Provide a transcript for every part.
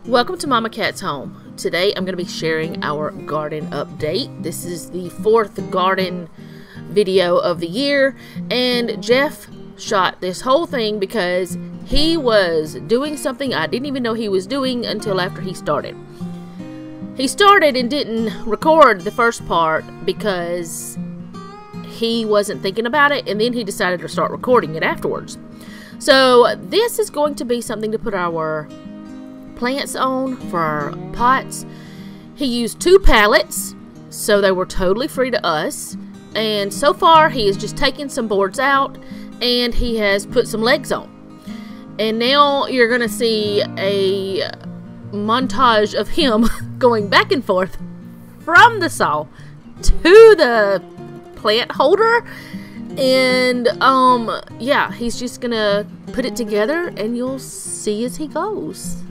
Welcome to Mama Cat's Home. Today I'm going to be sharing our garden update. This is the fourth garden video of the year, and Jeff shot this whole thing because he was doing something I didn't even know he was doing until after he started. He started and didn't record the first part because he wasn't thinking about it, and then he decided to start recording it afterwards. So this is going to be something to put our plants on for our pots. He used 2 pallets, so they were totally free to us, and so far he has just taken some boards out and he has put some legs on. And now you're gonna see a montage of him going back and forth from the saw to the plant holder, and yeah, he's just gonna put it together and you'll see as he goes.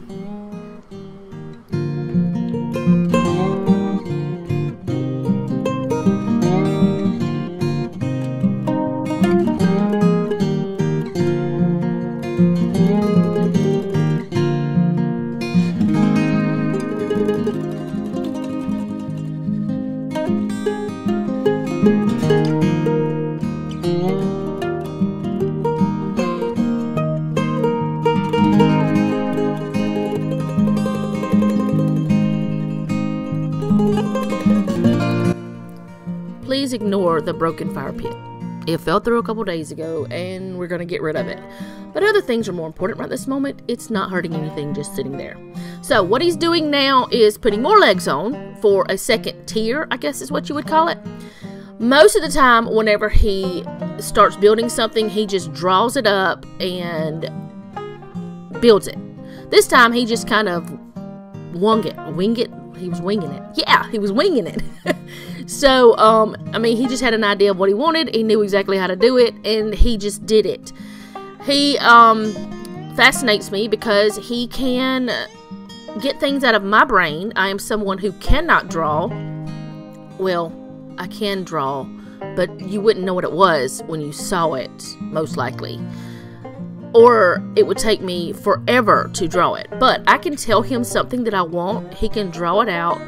Please ignore the broken fire pit. It fell through a couple days ago and we're going to get rid of it. But other things are more important right this moment. It's not hurting anything just sitting there. So what he's doing now is putting more legs on for a second tier, I guess is what you would call it. Most of the time, whenever he starts building something, he just draws it up and builds it. This time he just kind of wing it. He was winging it. Yeah, he was winging it. So, I mean, he just had an idea of what he wanted. He knew exactly how to do it, and he just did it. He fascinates me because he can get things out of my brain. I am someone who cannot draw. Well, I can draw, but you wouldn't know what it was when you saw it, most likely. Or it would take me forever to draw it. But I can tell him something that I want. He can draw it out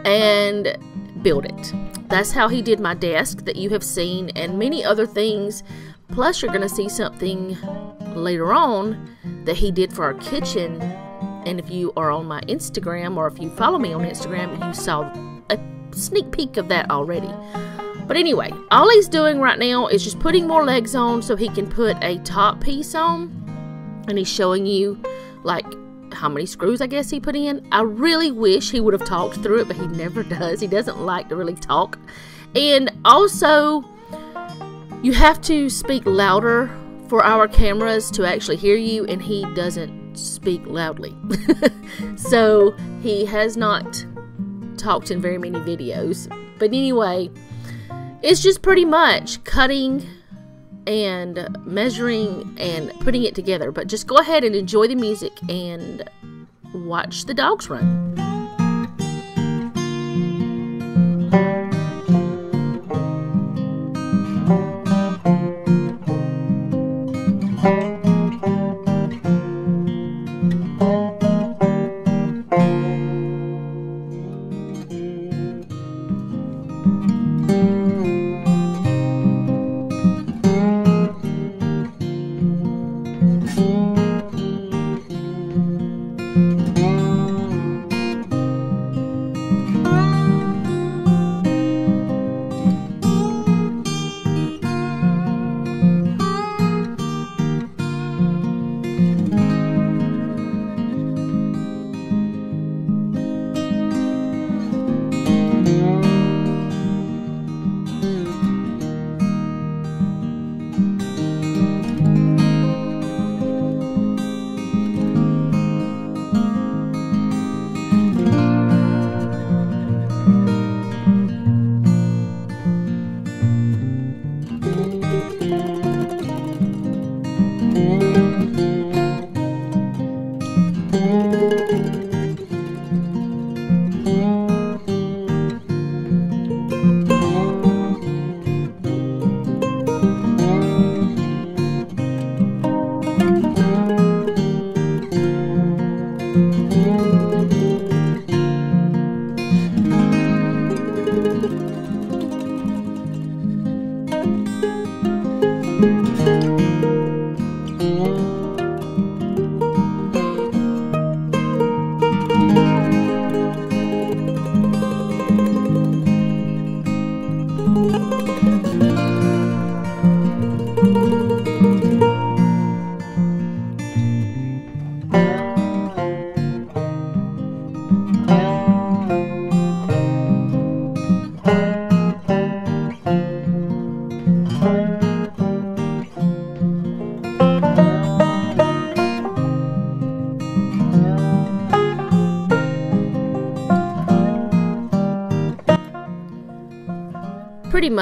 and build it. That's how he did my desk that you have seen, and many other things. Plus you're going to see something later on that he did for our kitchen. And if you are on my Instagram, or if you follow me on Instagram, you saw a sneak peek of that already. But anyway, all he's doing right now is just putting more legs on so he can put a top piece on. And he's showing you, like, how many screws I guess he put in. I really wish he would have talked through it, but he never does. He doesn't like to really talk. And also, you have to speak louder for our cameras to actually hear you, and he doesn't speak loudly. So he has not talked in very many videos. But anyway, it's just pretty much cutting and measuring and putting it together. But just go ahead and enjoy the music and watch the dogs run.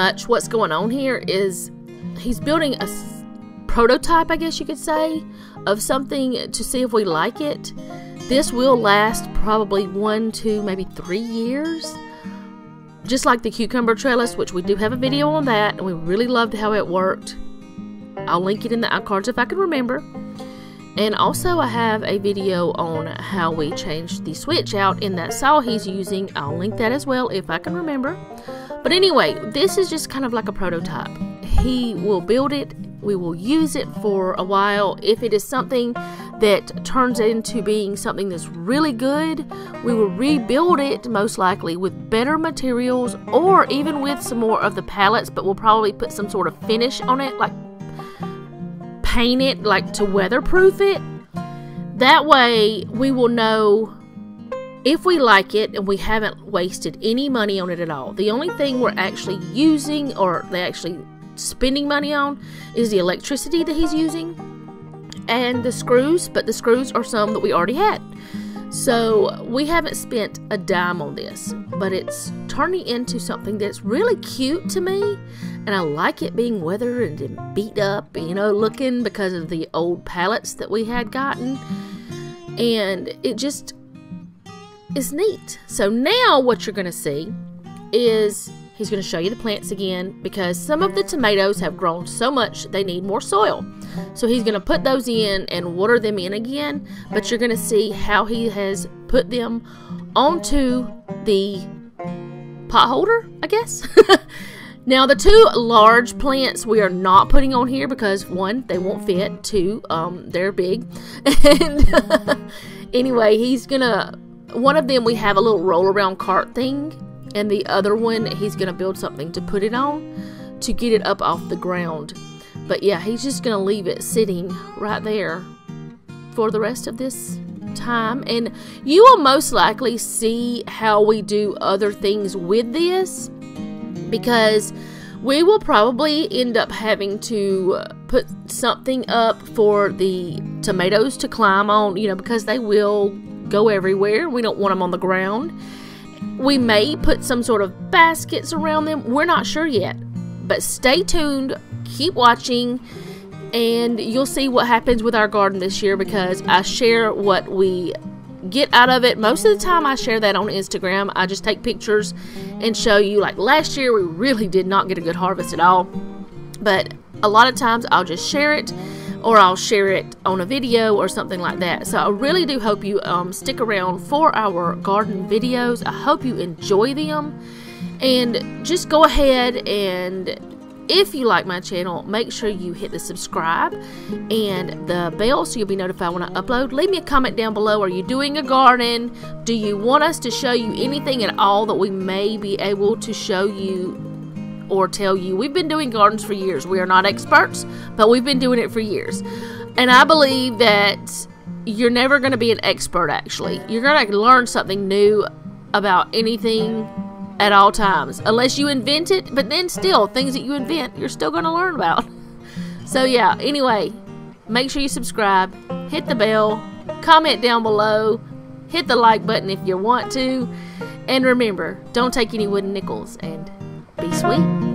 much what's going on here is he's building a prototype, I guess you could say, of something to see if we like it. This will last probably 1, 2, maybe 3 years. Just like the cucumber trellis, which we do have a video on that, and we really loved how it worked. I'll link it in the iCards if I can remember. And also I have a video on how we changed the switch out in that saw he's using. I'll link that as well if I can remember. But anyway, this is just kind of like a prototype. He will build it. We will use it for a while. If it is something that turns into being something that's really good, we will rebuild it most likely with better materials or even with some more of the pallets, but we'll probably put some sort of finish on it, like paint it, like to weatherproof it. That way we will know if we like it and we haven't wasted any money on it at all. The only thing we're actually using, or they actually spending money on, is the electricity that he's using and the screws, but the screws are some that we already had. So we haven't spent a dime on this, but it's turning into something that's really cute to me, and I like it being weathered and beat up, you know, looking, because of the old pallets that we had gotten, and it just is neat. So now what you're going to see is he's going to show you the plants again, because some of the tomatoes have grown so much they need more soil. So he's going to put those in and water them in again, but you're going to see how he has put them onto the pot holder, I guess. Now the two large plants we are not putting on here because 1, they won't fit, 2, they're big. And anyway, he's going to, one of them we have a little roll around cart thing, and the other one he's going to build something to put it on to get it up off the ground. But yeah, he's just going to leave it sitting right there for the rest of this time. And you will most likely see how we do other things with this, because we will probably end up having to put something up for the tomatoes to climb on, you know, because they will go everywhere. We don't want them on the ground. We may put some sort of baskets around them. We're not sure yet, but stay tuned. Keep watching and you'll see what happens with our garden this year, because I share what we get out of it. Most of the time I share that on Instagram. I just take pictures and show you. Like last year we really did not get a good harvest at all, but a lot of times I'll just share it, or I'll share it on a video or something like that. So I really do hope you stick around for our garden videos. I hope you enjoy them, and just go ahead and, if you like my channel, make sure you hit the subscribe and the bell so you'll be notified when I upload. Leave me a comment down below. Are you doing a garden? Do you want us to show you anything at all that we may be able to show you or tell you? We've been doing gardens for years. We are not experts, but we've been doing it for years. And I believe that you're never going to be an expert, actually. You're going to learn something new about anything at all times, unless you invent it, but then still, things that you invent, you're still going to learn about. So yeah, anyway, make sure you subscribe, hit the bell, comment down below, hit the like button if you want to, and remember, don't take any wooden nickels, and be sweet.